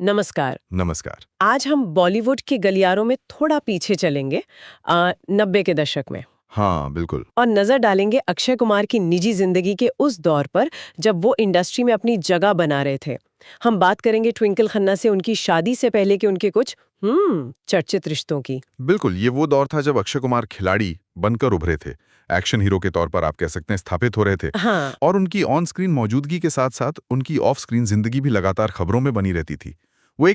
नमस्कार। नमस्कार। आज हम बॉलीवुड के गलियारों में थोड़ा पीछे चलेंगे 90 के दशक में हाँ, बिल्कुल। और नजर डालेंगे अक्षय कुमार की निजी जिंदगी के उस दौर पर जब वो इंडस्ट्री में अपनी जगह बना रहे थे। हम बात करेंगे ट्विंकल खन्ना से उनकी शादी से पहले के उनके कुछ चर्चित रिश्तों की। बिल्कुल, ये वो दौर था जब अक्षय कुमार खिलाड़ी बनकर उभरे थे। एक्शन हीरो के तौर पर आप कह सकते हैं स्थापित हो रहे थे। हाँ, और उनकी ऑन स्क्रीन मौजूदगी के साथ-साथ उनकी ऑफ स्क्रीन जिंदगी भी लगातार खबरों में बनी रहती थी। वो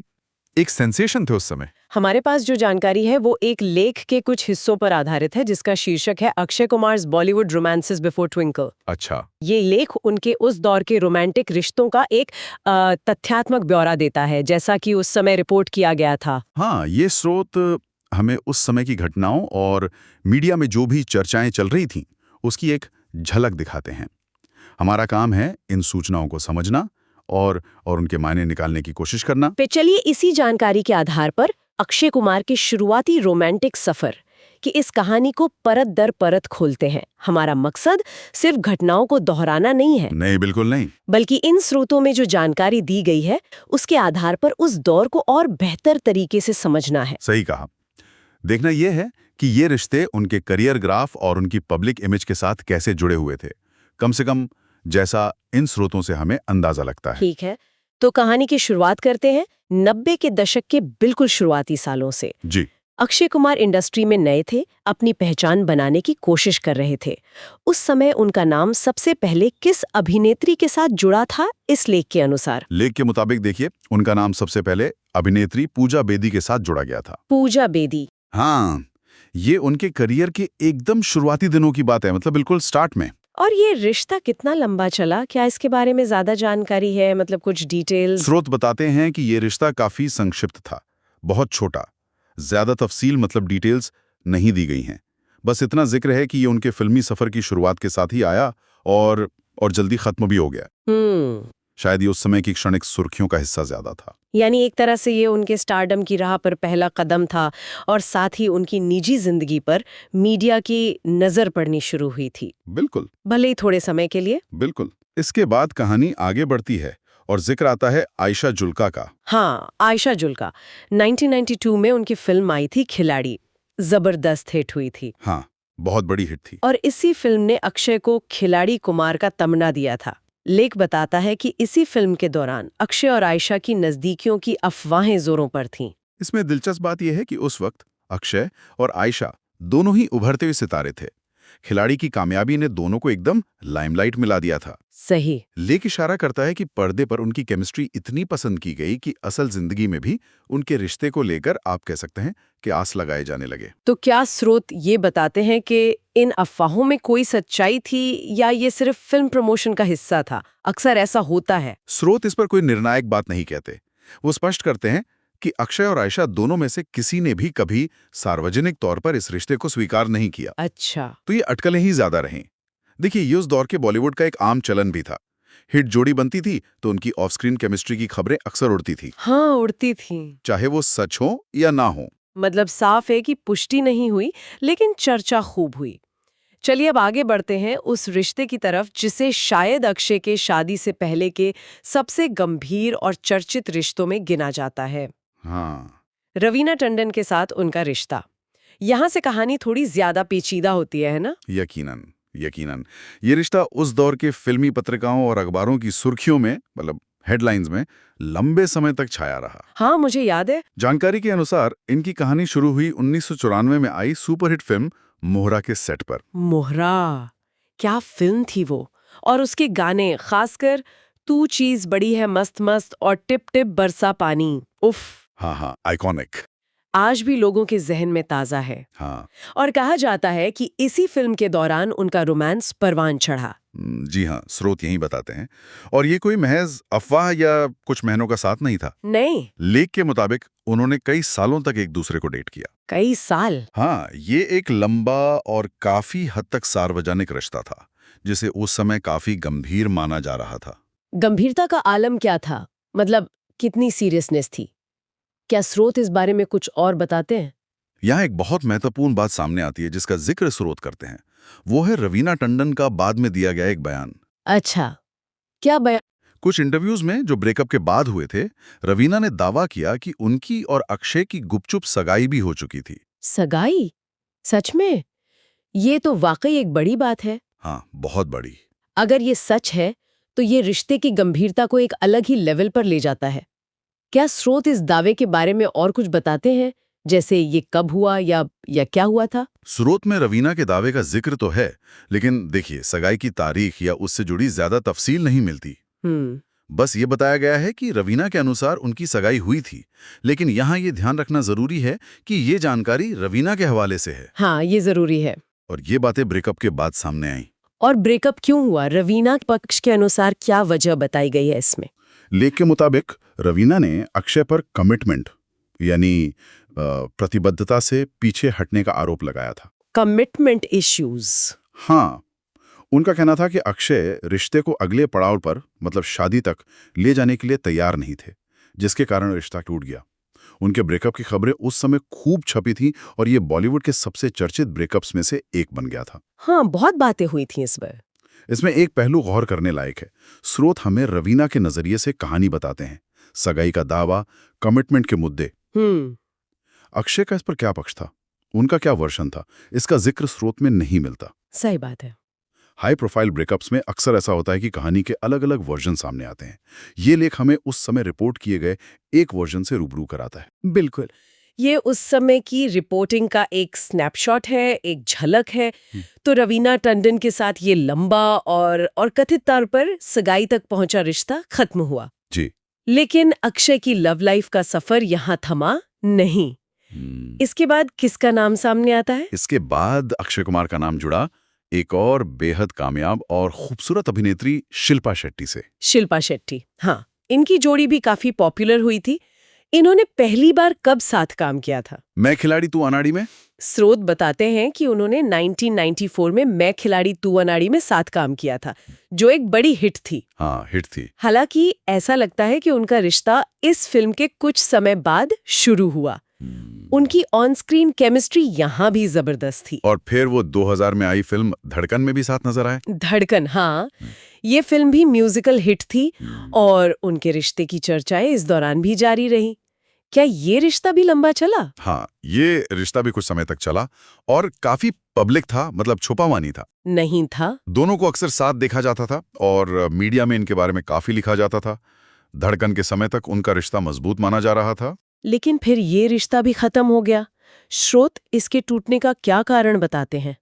एक सेंसेशन थे उस समय। हमारे पास जो जानकारी है वो एक लेख के कुछ हिस्सों पर आधारित है जिसका शीर्षक है Akshay Kumars Bollywood romances before twinkle. अच्छा। ये लेख उनके उस दौर के रोमांटिक रिश्तों का एक तथ्यात्मक ब्यौरा देता है, जैसा कि उस समय रिपोर्ट किया गया था। हाँ, ये स्रोत हमें उस समय की घटनाओं और मीडिया में जो भी चर्चाएं चल रही थीं, उसकी एक झलक दिखाते हैं। हमारा काम है इन सूचनाओं को समझना और उनके मायने निकालने की कोशिश करना। पे चलिए इसी जानकारी के आधार पर अक्षय कुमार के शुरुआती रोमांटिक सफर की इस कहानी को परत दर परत खोलते हैं। हमारा मकसद सिर्फ घटनाओं को दोहराना नहीं है, नहीं, बिल्कुल नहीं। बल्कि इन स्रोतों में जो जानकारी दी गई है उसके आधार पर उस दौर को और बेहतर तरीके से समझना है। सही कहा। देखना यह है कि ये रिश्ते उनके करियर ग्राफ और उनकी पब्लिक इमेज के साथ कैसे जुड़े हुए थे, कम से कम जैसा इन स्रोतों से हमें अंदाजा लगता है। ठीक है, तो कहानी की शुरुआत करते हैं 90 के दशक के बिल्कुल शुरुआती सालों से। जी। अक्षय कुमार इंडस्ट्री में नए थे, अपनी पहचान बनाने की कोशिश कर रहे थे। उस समय उनका नाम सबसे पहले किस अभिनेत्री के साथ जुड़ा था इस लेख के अनुसार? लेख के मुताबिक देखिए, उनका नाम सबसे पहले अभिनेत्री पूजा बेदी के साथ जुड़ा गया था। पूजा बेदी। हाँ, ये उनके करियर के एकदम शुरुआती दिनों की बात है, मतलब बिल्कुल स्टार्ट में। और ये रिश्ता कितना लंबा चला? क्या इसके बारे में ज्यादा जानकारी है, मतलब कुछ डिटेल्स? स्रोत बताते हैं कि ये रिश्ता काफी संक्षिप्त था, बहुत छोटा। ज्यादा तफसील मतलब डिटेल्स नहीं दी गई हैं। बस इतना जिक्र है कि ये उनके फिल्मी सफर की शुरुआत के साथ ही आया और जल्दी खत्म भी हो गया। शायद ये उस समय की क्षणिक सुर्खियों का हिस्सा ज्यादा था। यानी एक तरह से ये उनके स्टारडम की राह पर पहला कदम था और साथ ही उनकी निजी जिंदगी पर मीडिया की नजर पड़नी शुरू हुई थी, बिल्कुल। भले ही थोड़े समय के लिए। बिल्कुल। इसके बाद कहानी आगे बढ़ती है और जिक्र आता है आयशा जुल्का का। हाँ, आयशा जुल्का। 1992 में उनकी फिल्म आई थी खिलाड़ी, जबरदस्त हिट हुई थी। हाँ, बहुत बड़ी हिट थी। और इसी फिल्म ने अक्षय को खिलाड़ी कुमार का तमन्ना दिया था। लेख बताता है कि इसी फिल्म के दौरान अक्षय और आयशा की नजदीकियों की अफवाहें जोरों पर थीं। इसमें दिलचस्प बात यह है कि उस वक्त अक्षय और आयशा दोनों ही उभरते हुए सितारे थे। खिलाड़ी की कामयाबी ने दोनों को एकदम लाइमलाइट मिला दिया था। सही। लेख इशारा करता है कि पर्दे पर उनकी केमिस्ट्री इतनी पसंद की गई कि असल जिंदगी में भी उनके रिश्ते को लेकर आप कह सकते हैं कि आस लगाए जाने लगे। तो क्या स्रोत ये बताते हैं कि इन अफवाहों में कोई सच्चाई थी या ये सिर्फ फिल्म प्रमोशन का हिस्सा था? अक्सर ऐसा होता है। स्रोत इस पर कोई निर्णायक बात नहीं कहते। वो स्पष्ट करते हैं कि अक्षय और आयशा दोनों में से किसी ने भी कभी सार्वजनिक तौर पर इस रिश्ते को स्वीकार नहीं किया। अच्छा। तो ये अटकलें ही ज्यादा रहीं। देखिए, ये उस दौर के बॉलीवुड का एक आम चलन भी था। हिट जोड़ी बनती थी तो उनकी ऑफ स्क्रीन केमिस्ट्री की खबरें अक्सर उड़ती थी, हाँ, उड़ती थी। चाहे वो सच हो या ना हो। मतलब साफ है कि पुष्टि नहीं हुई, लेकिन चर्चा खूब हुई। चलिए अब आगे बढ़ते हैं उस रिश्ते की तरफ जिसे शायद अक्षय के शादी से पहले के सबसे गंभीर और चर्चित रिश्तों में गिना जाता है। हाँ, रवीना टंडन के साथ उनका रिश्ता। यहाँ से कहानी थोड़ी ज्यादा पेचीदा होती है ना? यकीनन, यकीनन। ये रिश्ता उस दौर के फिल्मी पत्रिकाओं और अखबारों की सुर्खियों में, मतलब हेडलाइंस में, लंबे समय तक छाया रहा। हाँ, मुझे याद है। जानकारी के अनुसार इनकी कहानी शुरू हुई 1994 में आई सुपरहिट फिल्म मोहरा के सेट पर। मोहरा, क्या फिल्म थी वो! और उसके गाने, खासकर तू चीज बड़ी है मस्त मस्त और टिप टिप बरसा पानी, उफ, हाँ हाँ, आइकॉनिक। आज भी लोगों के जहन में ताजा है। हाँ। और कहा जाता है कि इसी फिल्म के दौरान उनका रोमांस परवान चढ़ा। जी हाँ, स्रोत यही बताते हैं। और ये कोई महज अफवाह या कुछ महीनों का साथ नहीं था। नहीं। लेख के मुताबिक उन्होंने कई सालों तक एक दूसरे को डेट किया। कई साल? हाँ, ये एक लंबा और काफी हद तक सार्वजनिक रिश्ता था, जिसे उस समय काफी गंभीर माना जा रहा था। गंभीरता का आलम क्या था? मतलब कितनी सीरियसनेस थी? क्या स्रोत इस बारे में कुछ और बताते हैं? यहाँ एक बहुत महत्वपूर्ण बात सामने आती है जिसका जिक्र स्रोत करते हैं। वो है रवीना टंडन का बाद में दिया गया एक बयान। अच्छा, क्या बयान? कुछ इंटरव्यूज में जो ब्रेकअप के बाद हुए थे, रवीना ने दावा किया कि उनकी और अक्षय की गुपचुप सगाई भी हो चुकी थी। सगाई? सच में? ये तो वाकई एक बड़ी बात है। हाँ, बहुत बड़ी। अगर ये सच है तो ये रिश्ते की गंभीरता को एक अलग ही लेवल पर ले जाता है। क्या स्रोत इस दावे के बारे में और कुछ बताते हैं, जैसे ये कब हुआ या क्या हुआ था? स्रोत में रवीना के दावे का जिक्र तो है, लेकिन देखिए, सगाई की तारीख या उससे जुड़ी ज्यादा तफसील नहीं मिलती। बस ये बताया गया है कि रवीना के अनुसार उनकी सगाई हुई थी, लेकिन यहाँ ये ध्यान रखना जरूरी है कि ये जानकारी रवीना के हवाले से है। हाँ, ये जरूरी है। और ये बातें ब्रेकअप के बाद सामने आई। और ब्रेकअप क्यों हुआ? रवीना पक्ष के अनुसार क्या वजह बताई गई है इसमें? लेख के मुताबिक रवीना ने अक्षय पर कमिटमेंट यानी प्रतिबद्धता से पीछे हटने का आरोप लगाया था। Commitment issues? हाँ, उनका कहना था कि अक्षय रिश्ते को अगले पड़ाव पर मतलब शादी तक ले जाने के लिए तैयार नहीं थे, जिसके कारण रिश्ता टूट गया। उनके ब्रेकअप की खबरें उस समय खूब छपी थी और ये बॉलीवुड के सबसे चर्चित ब्रेकअप्स में से एक बन गया था। हाँ, बहुत बातें हुई थी इस पर। इसमें एक पहलू गौर करने लायक है। स्रोत हमें रवीना के नजरिए से कहानी बताते हैं। सगाई का दावा, कमिटमेंट के मुद्दे। अक्षय का इस पर क्या पक्ष था, उनका क्या वर्जन था, इसका जिक्र स्रोत में नहीं मिलता। सही बात है। हाई प्रोफाइल ब्रेकअप्स में अक्सर ऐसा होता है कि कहानी के अलग अलग वर्जन सामने आते हैं। ये लेख हमें उस समय रिपोर्ट किए गए एक वर्जन से रूबरू कराता है। बिल्कुल, ये उस समय की रिपोर्टिंग का एक स्नैपशॉट है, एक झलक है। तो रवीना टंडन के साथ ये लंबा और कथित तौर पर सगाई तक पहुंचा रिश्ता खत्म हुआ जी। लेकिन अक्षय की लव लाइफ का सफर यहाँ थमा नहीं। इसके बाद किसका नाम सामने आता है? इसके बाद अक्षय कुमार का नाम जुड़ा एक और बेहद कामयाब और खूबसूरत अभिनेत्री शिल्पा शेट्टी से। शिल्पा शेट्टी, हाँ, इनकी जोड़ी भी काफी पॉपुलर हुई थी। इन्होंने पहली बार कब साथ काम किया था? मैं खिलाड़ी तू अनाड़ी में। स्रोत बताते हैं कि उन्होंने 1994 में मैं खिलाड़ी तू अनाड़ी में साथ काम किया था, जो एक बड़ी हिट थी। हाँ, हिट थी। हालांकि ऐसा लगता है कि उनका रिश्ता इस फिल्म के कुछ समय बाद शुरू हुआ। उनकी ऑन स्क्रीन केमिस्ट्री यहाँ भी जबरदस्त थी। और फिर वो 2000 में आई फिल्म धड़कन में भी साथ नजर आए। धड़कन, हाँ, ये फिल्म भी म्यूजिकल हिट थी और उनके रिश्ते की चर्चाएं इस दौरान भी जारी रही। क्या ये रिश्ता भी लंबा चला? हाँ, ये रिश्ता भी कुछ समय तक चला और काफी पब्लिक था, मतलब छुपा हुआ नहीं था। नहीं था। दोनों को अक्सर साथ देखा जाता था और मीडिया में इनके बारे में काफी लिखा जाता था। धड़कन के समय तक उनका रिश्ता मजबूत माना जा रहा था। लेकिन फिर ये रिश्ता भी खत्म हो गया। स्रोत इसके टूटने का क्या कारण बताते हैं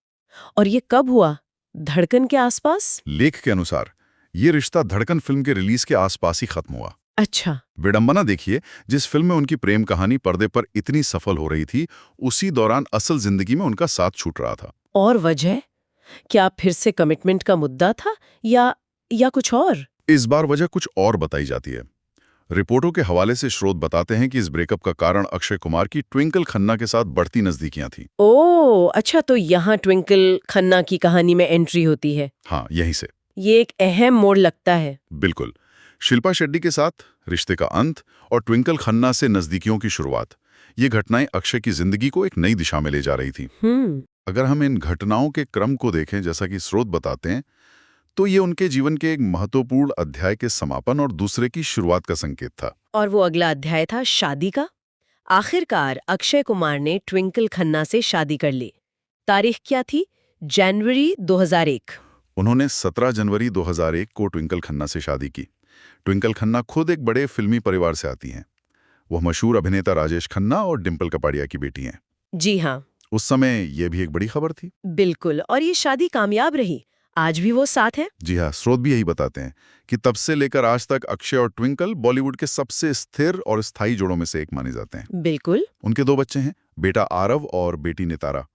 और ये कब हुआ? धड़कन के आसपास? लेख के अनुसार ये रिश्ता धड़कन फिल्म के रिलीज के आसपास ही खत्म हुआ। अच्छा। विडंबना देखिए, जिस फिल्म में उनकी प्रेम कहानी पर्दे पर इतनी सफल हो रही थी, उसी दौरान असल जिंदगी में उनका साथ छूट रहा था। और वजह क्या फिर से कमिटमेंट का मुद्दा था या कुछ और? इस बार वजह कुछ और बताई जाती है। रिपोर्टों के हवाले से स्रोत बताते हैं कि इस ब्रेकअप का कारण अक्षय कुमार की ट्विंकल खन्ना के साथ बढ़ती नजदीकियां थी। ओह, अच्छा, तो यहाँ ट्विंकल खन्ना की कहानी में एंट्री होती है। हाँ, यहीं से ये एक अहम मोड़ लगता है। बिल्कुल। शिल्पा शेट्टी के साथ रिश्ते का अंत और ट्विंकल खन्ना से नजदीकियों की शुरुआत, ये घटनाएं अक्षय की जिंदगी को एक नई दिशा में ले जा रही थी। अगर हम इन घटनाओं के क्रम को देखें, जैसा कि स्रोत बताते हैं, तो ये उनके जीवन के एक महत्वपूर्ण अध्याय के समापन और दूसरे की शुरुआत का संकेत था। और वो अगला अध्याय था शादी का। आखिरकार अक्षय कुमार ने ट्विंकल खन्ना से शादी कर ली। तारीख क्या थी? जनवरी 2001। उन्होंने 17 जनवरी 2001 को ट्विंकल खन्ना से शादी की। ट्विंकल खन्ना खुद एक बड़े फिल्मी परिवार से आती हैं। वह मशहूर अभिनेता राजेश खन्ना और डिम्पल कपाड़िया की बेटी हैं। जी हाँ। उस समय यह भी एक बड़ी खबर थी। बिल्कुल, और ये शादी कामयाब रही। आज भी वो साथ हैं। जी हाँ, स्रोत भी यही बताते हैं कि तब से लेकर आज तक अक्षय और ट्विंकल बॉलीवुड के सबसे स्थिर और स्थायी जोड़ों में से एक माने जाते हैं। बिल्कुल। उनके 2 बच्चे हैं, बेटा आरव और बेटी नितारा।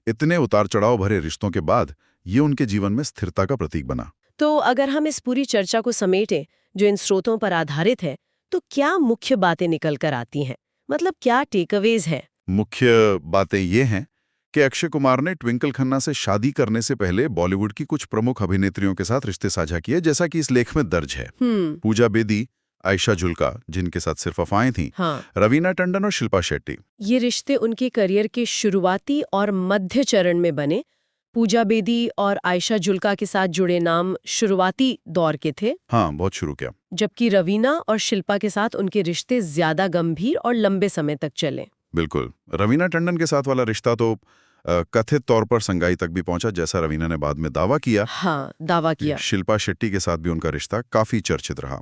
इतने उतार चढ़ाव भरे रिश्तों के बाद ये उनके जीवन में स्थिरता का प्रतीक बना। तो अगर हम इस पूरी चर्चा को समेटें जो इन स्रोतों पर आधारित है, तो क्या मुख्य बातें निकल कर आती हैं? मतलब क्या टेकअवेज है? मुख्य बातें ये हैं कि अक्षय कुमार ने ट्विंकल खन्ना से शादी करने से पहले बॉलीवुड की कुछ प्रमुख अभिनेत्रियों के साथ रिश्ते साझा किए, जैसा कि इस लेख में दर्ज है। पूजा बेदी, आयशा जुल्का, जिनके साथ सिर्फ अफवाहें थीं, हाँ। रवीना टंडन और शिल्पा शेट्टी। ये रिश्ते उनके करियर के शुरुआती और मध्य चरण में बने, पूजा बेदी और आयशा जुल्का के साथ जुड़े नाम शुरुआती दौर के थे, हाँ, बहुत शुरू किया। जबकि रवीना और शिल्पा के साथ उनके रिश्ते ज्यादा गंभीर और लंबे समय तक चले। बिल्कुल। रवीना टंडन के साथ वाला रिश्ता तो कथित तौर पर संगाई तक भी पहुंचा, जैसा रवीना ने बाद में दावा किया। हाँ, दावा किया। शिल्पा शेट्टी के साथ भी उनका रिश्ता काफी चर्चित रहा,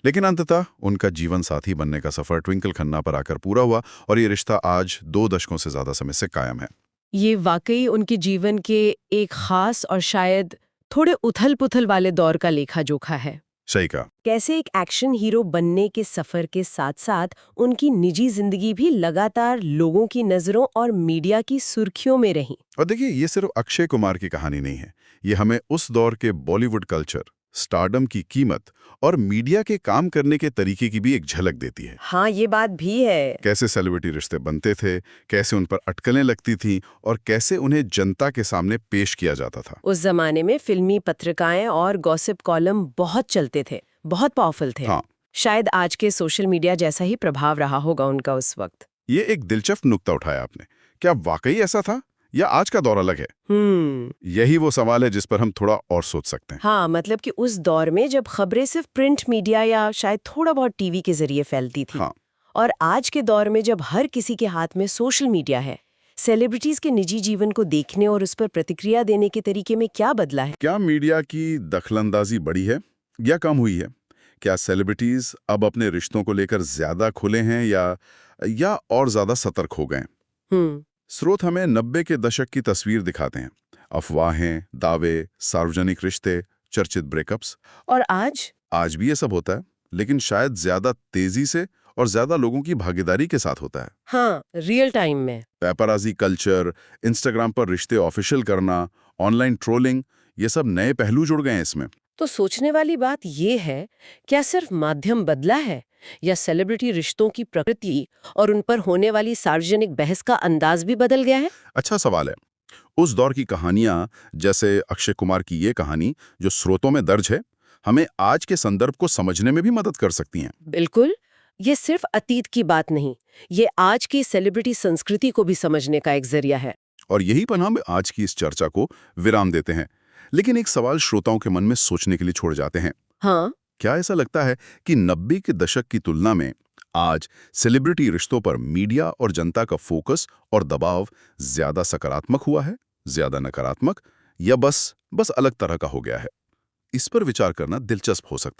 लेकिन अंततः उनका जीवन साथी बनने का सफर ट्विंकल खन्ना पर आकर पूरा हुआ और ये रिश्ता आज 2 दशकों से ज्यादा समय से कायम है। ये वाकई उनके जीवन के एक खास और शायद थोड़े उथल-पुथल वाले दौर का लेखा-जोखा है। सही कहा। कैसे एक एक्शन हीरो बनने के सफर के साथ-साथ उनकी निजी जिंदगी भी लगातार लोगों की नजरों और मीडिया की सुर्खियों में रही। और देखिए, ये सिर्फ अक्षय कुमार की कहानी नहीं है, ये हमें उस दौर के बॉलीवुड कल्चर, स्टारडम की कीमत और मीडिया के काम करने के तरीके की भी एक झलक देती है। हाँ, ये बात भी है। कैसे सेलिब्रिटी रिश्ते बनते थे, कैसे उन पर अटकलें लगती थीं और कैसे उन्हें जनता के सामने पेश किया जाता था। उस जमाने में फिल्मी पत्रिकाएं और गॉसिप कॉलम बहुत चलते थे, बहुत पावरफुल थे। हाँ। शायद आज के सोशल मीडिया जैसा ही प्रभाव रहा होगा उनका उस वक्त। ये एक दिलचस्प नुक्ता उठाया आपने। क्या वाकई ऐसा था या आज का दौर अलग है? यही वो सवाल है जिस पर हम थोड़ा और सोच सकते हैं। हाँ, मतलब कि उस दौर में जब खबरें सिर्फ प्रिंट मीडिया या शायद थोड़ा बहुत टीवी के जरिए फैलती थी। हाँ। और आज के दौर में जब हर किसी के हाथ में सोशल मीडिया है, सेलिब्रिटीज के निजी जीवन को देखने और उस पर प्रतिक्रिया देने के तरीके में क्या बदला है? क्या मीडिया की दखलंदाजी बढ़ी है या कम हुई है? क्या सेलिब्रिटीज अब अपने रिश्तों को लेकर ज्यादा खुले हैं या और ज्यादा सतर्क हो गए? स्रोत हमें 90 के दशक की तस्वीर दिखाते हैं। अफवाहें, दावे, सार्वजनिक रिश्ते, चर्चित ब्रेकअप्स। और आज भी ये सब होता है, लेकिन शायद ज्यादा तेजी से और ज्यादा लोगों की भागीदारी के साथ होता है। हाँ, रियल टाइम में। पेपराजी कल्चर, इंस्टाग्राम पर रिश्ते ऑफिशियल करना, ऑनलाइन ट्रोलिंग, ये सब नए पहलू जुड़ गए हैं इसमें। तो सोचने वाली बात ये है, क्या सिर्फ माध्यम बदला है या सेलिब्रिटी रिश्तों की प्रकृति और उन पर होने वाली सार्वजनिक बहस का अंदाज भी बदल गया है? अच्छा सवाल है। उस दौर की कहानियां, जैसे अक्षय कुमार की ये कहानी जो स्रोतों में दर्ज है, हमें आज के संदर्भ को समझने में भी मदद कर सकती हैं। बिल्कुल। ये सिर्फ अतीत की बात नहीं, ये आज की सेलिब्रिटी संस्कृति को भी समझने का एक जरिया है। और यही पर हम आज की इस चर्चा को विराम देते हैं, लेकिन एक सवाल श्रोताओं के मन में सोचने के लिए छोड़ जाते हैं। हाँ, क्या ऐसा लगता है कि 90 के दशक की तुलना में आज सेलिब्रिटी रिश्तों पर मीडिया और जनता का फोकस और दबाव ज्यादा सकारात्मक हुआ है, ज्यादा नकारात्मक, या बस अलग तरह का हो गया है? इस पर विचार करना दिलचस्प हो सकता है।